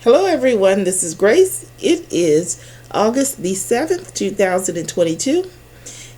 Hello everyone, this is Grace. It is August the 7th, 2022,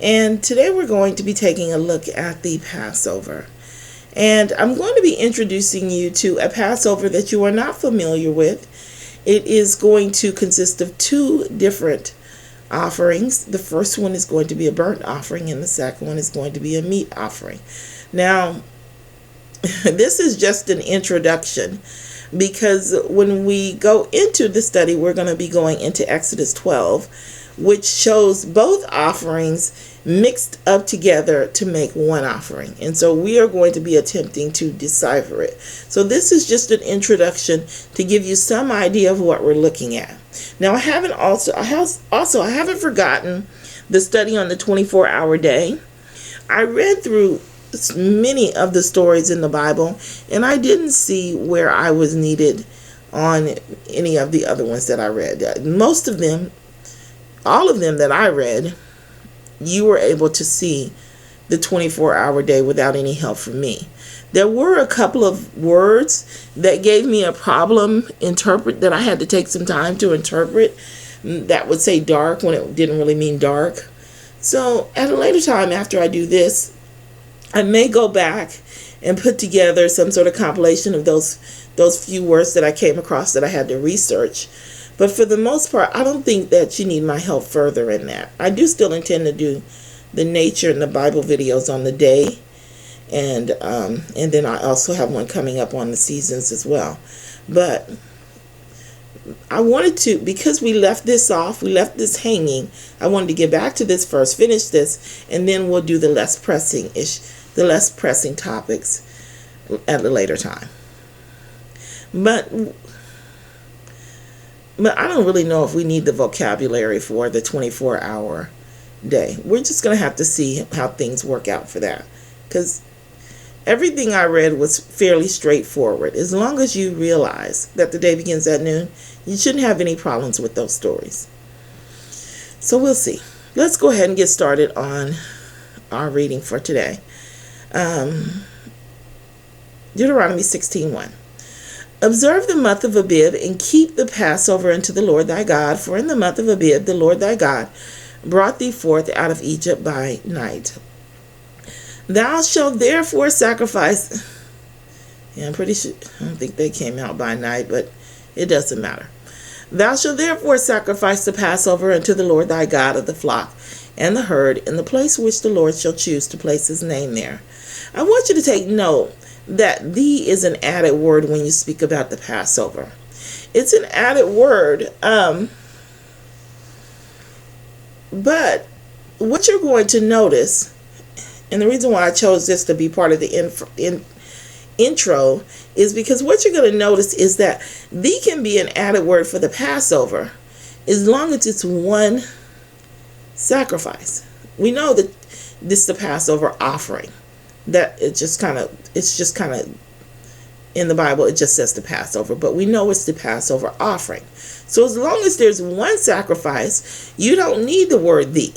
and today we're going to be taking a look at the Passover. And I'm going to be introducing you to a Passover that you are not familiar with. It is going to consist of two different offerings. The first one is going to be a burnt offering, and the second one is going to be a meat offering. Now, this is just an introduction, because when we go into the study, we're going to be going into Exodus 12, which shows both offerings mixed up together to make one offering. And so we are going to be attempting to decipher it. So this is just an introduction to give you some idea of what we're looking at. Now, I haven't forgotten the study on the 24-hour day. I read through many of the stories in the Bible, and I didn't see where I was needed on any of the other ones that I read. Most of them, all of them that I read, you were able to see the 24-hour day without any help from me. There were a couple of words that gave me a problem that I had to take some time to interpret, that would say dark when it didn't really mean dark. So at a later time, after I do this, I may go back and put together some sort of compilation of those few words that I came across that I had to research. But for the most part, I don't think that you need my help further in that. I do still intend to do the nature and the Bible videos on the day, and then I also have one coming up on the seasons as well. But I wanted to, because we left this hanging, I wanted to get back to this first, finish this, and then we'll do the less pressing topics at a later time. But I don't really know if we need the vocabulary for the 24-hour day. We're just going to have to see how things work out for that, because everything I read was fairly straightforward. As long as you realize that the day begins at noon, you shouldn't have any problems with those stories. So we'll see. Let's go ahead and get started on our reading for today. Deuteronomy 16:1. Observe the month of Abib and keep the Passover unto the Lord thy God, for in the month of Abib the Lord thy God brought thee forth out of Egypt by night. Thou shalt therefore sacrifice. I'm pretty sure, I don't think they came out by night, but it doesn't matter. Thou shalt therefore sacrifice the Passover unto the Lord thy God of the flock and the herd in the place which the Lord shall choose to place his name there. I want you to take note that "thee" is an added word when you speak about the Passover. It's an added word, but what you're going to notice, and the reason why I chose this to be part of the intro, is because what you're going to notice is that "thee" can be an added word for the Passover as long as it's one sacrifice. We know that this is the Passover offering. That it's just kind of in the Bible, it just says the Passover, but we know it's the Passover offering. So as long as there's one sacrifice, you don't need the word "thee."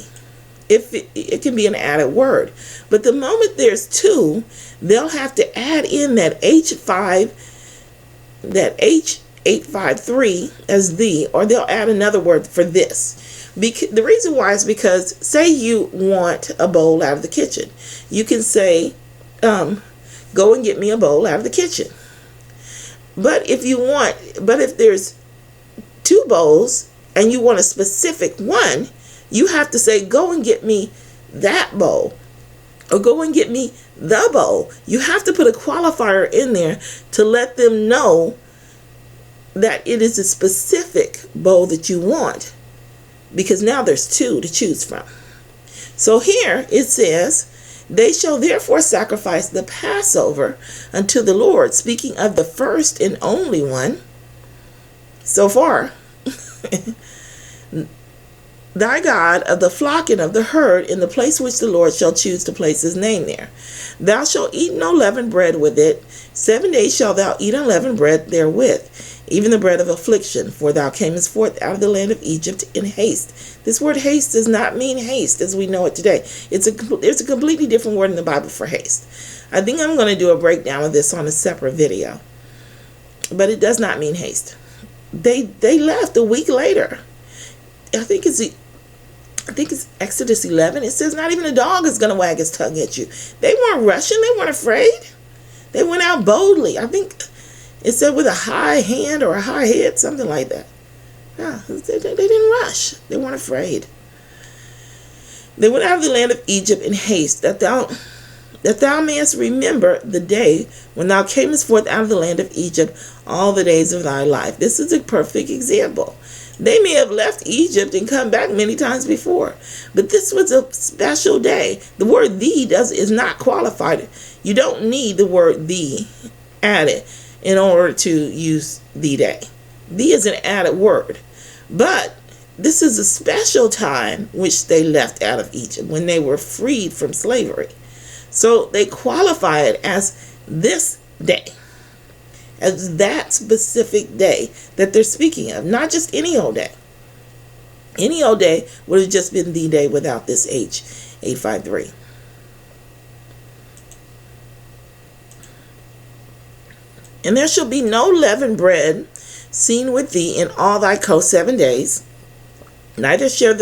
It can be an added word. But the moment there's two, they'll have to add in that H853 as "thee," or they'll add another word for "this." The reason why is because, say you want a bowl out of the kitchen. You can say, go and get me a bowl out of the kitchen. But if there's two bowls and you want a specific one, you have to say, go and get me that bowl, or go and get me the bowl. You have to put a qualifier in there to let them know that it is a specific bowl that you want, because now there's two to choose from. So here it says, they shall therefore sacrifice the Passover unto the Lord, speaking of the first and only one so far, thy God of the flock and of the herd, in the place which the Lord shall choose to place his name there. Thou shalt eat no leavened bread with it. 7 days shalt thou eat unleavened bread therewith, even the bread of affliction, for thou camest forth out of the land of Egypt in haste. This word haste does not mean haste as we know it today. There's a completely different word in the Bible for haste. I think I'm going to do a breakdown of this on a separate video. But it does not mean haste. they left a week later. I think it's Exodus 11. It says not even a dog is going to wag his tongue at you. They weren't rushing. They weren't afraid. They went out boldly. I think it said with a high hand or a high head, something like that. Yeah, they didn't rush. They weren't afraid. They went out of the land of Egypt in haste, that thou mayest remember the day when thou camest forth out of the land of Egypt all the days of thy life. This is a perfect example. They may have left Egypt and come back many times before, but this was a special day. The word "thee" is not qualified. You don't need the word "thee" added in order to use "the day." "Thee" is an added word, but this is a special time which they left out of Egypt, when they were freed from slavery. So they qualify it as this day, as that specific day that they're speaking of, not just any old day. Any old day would have just been the day without this H853. And there shall be no leavened bread seen with thee in all thy coast 7 days, neither shall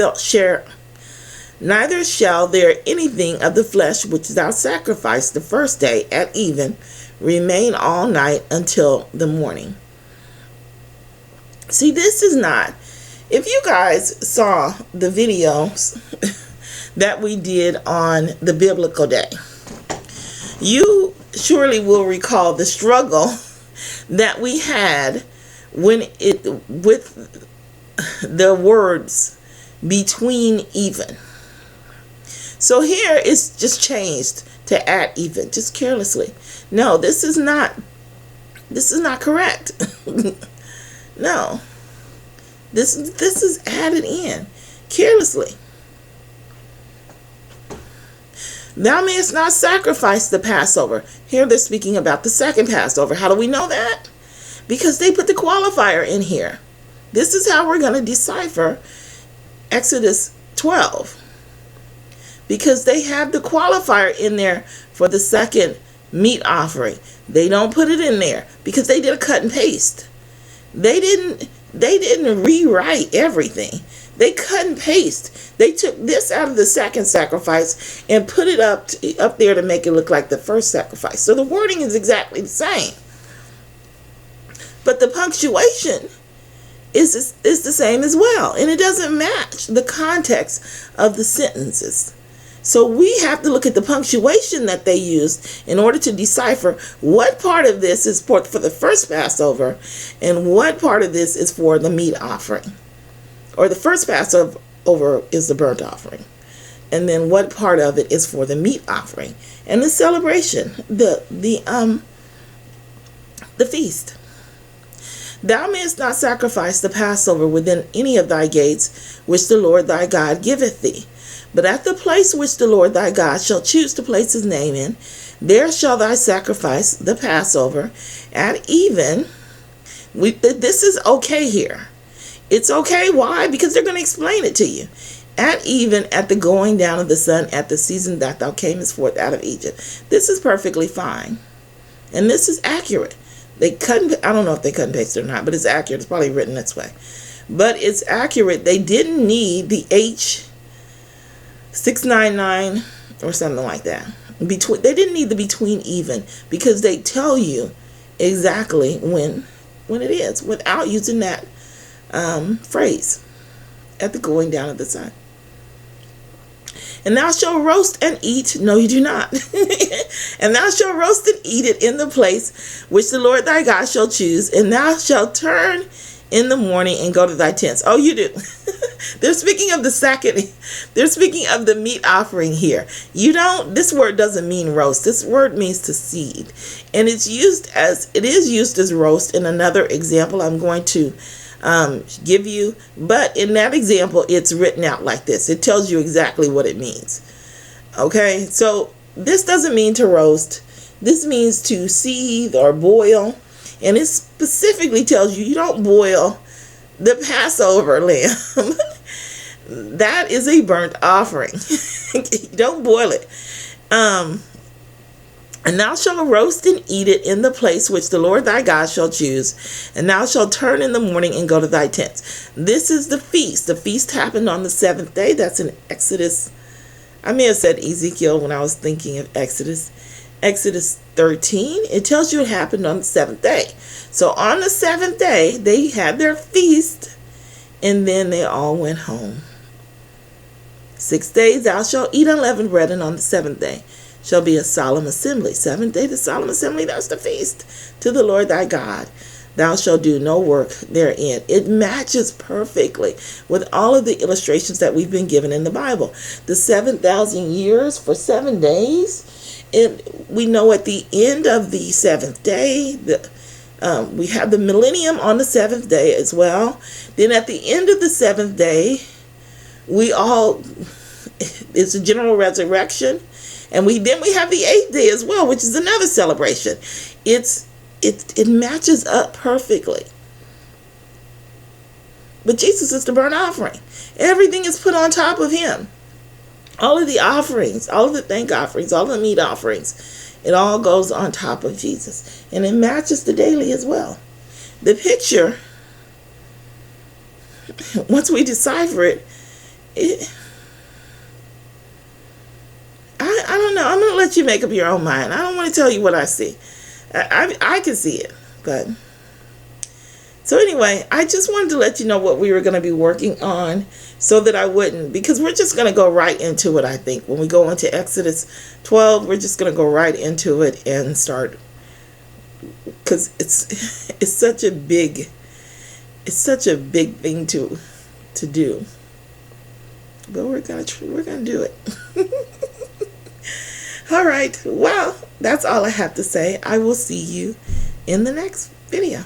there anything of the flesh which thou sacrificed the first day at even remain all night until the morning. See, this is not, if you guys saw the videos that we did on the biblical day, you surely will recall the struggle that we had with the words between even. So here it's just changed to at even, just carelessly. No, this is not correct. No. This is added in carelessly. Thou mayest not sacrifice the Passover. Here they're speaking about the second Passover. How do we know that? Because they put the qualifier in here. This is how we're going to decipher Exodus 12. Because they have the qualifier in there for the second meat offering. They don't put it in there because they did a cut and paste. They didn't rewrite everything. They cut and paste. They took this out of the second sacrifice and put it up there to make it look like the first sacrifice. So the wording is exactly the same. But the punctuation is the same as well. And it doesn't match the context of the sentences. So we have to look at the punctuation that they used in order to decipher what part of this is for the first Passover and what part of this is for the meat offering. Or the first Passover is the burnt offering. And then what part of it is for the meat offering and the celebration, the feast. Thou mayest not sacrifice the Passover within any of thy gates, which the Lord thy God giveth thee. But at the place which the Lord thy God shall choose to place his name in, there shall thy sacrifice the Passover at even. This is okay here. It's okay. Why? Because they're going to explain it to you. At even at the going down of the sun at the season that thou camest forth out of Egypt. This is perfectly fine. And this is accurate. I don't know if they cut and paste or not, but it's accurate. It's probably written this way. But it's accurate. They didn't need the H699 or something like that. They didn't need the between even because they tell you exactly when it is without using that phrase at the going down of the sun. And thou shalt roast and eat. No, you do not. And thou shalt roast and eat it in the place which the Lord thy God shall choose. And thou shalt turn in the morning and go to thy tents. Oh, you do. They're speaking of the second. They're speaking of the meat offering here. This word doesn't mean roast. This word means to seed. And it is used as roast in another example I'm going to give you, but in that example it's written out like this. It tells you exactly what it means. Okay, so this doesn't mean to roast. This means to seethe or boil, and it specifically tells you don't boil the Passover lamb. That is a burnt offering. You don't boil it. And thou shalt roast and eat it in the place which the Lord thy God shall choose. And thou shalt turn in the morning and go to thy tents. This is the feast. The feast happened on the seventh day. That's in Exodus. I may have said Ezekiel when I was thinking of Exodus. Exodus 13. It tells you it happened on the seventh day. So on the seventh day, they had their feast. And then they all went home. 6 days thou shalt eat unleavened bread, and on the seventh day shall be a solemn assembly. Seventh day, the solemn assembly, that's the feast to the Lord thy God. Thou shalt do no work therein. It matches perfectly with all of the illustrations that we've been given in the Bible. The 7,000 years for 7 days. And we know at the end of the seventh day, we have the millennium on the seventh day as well. Then at the end of the seventh day, it's a general resurrection. And then we have the 8th day as well, which is another celebration. It matches up perfectly. But Jesus is the burnt offering. Everything is put on top of him. All of the offerings, all of the thank offerings, all of the meat offerings, it all goes on top of Jesus. And it matches the daily as well. The picture, once we decipher it, I don't know. I'm going to let you make up your own mind. I don't want to tell you what I see. I can see it. But so anyway, I just wanted to let you know what we were going to be working on so that I wouldn't, because we're just going to go right into it, I think. When we go into Exodus 12, we're just going to go right into it and start, because it's such a big thing to do. But we're going to do it. All right. Well, that's all I have to say. I will see you in the next video.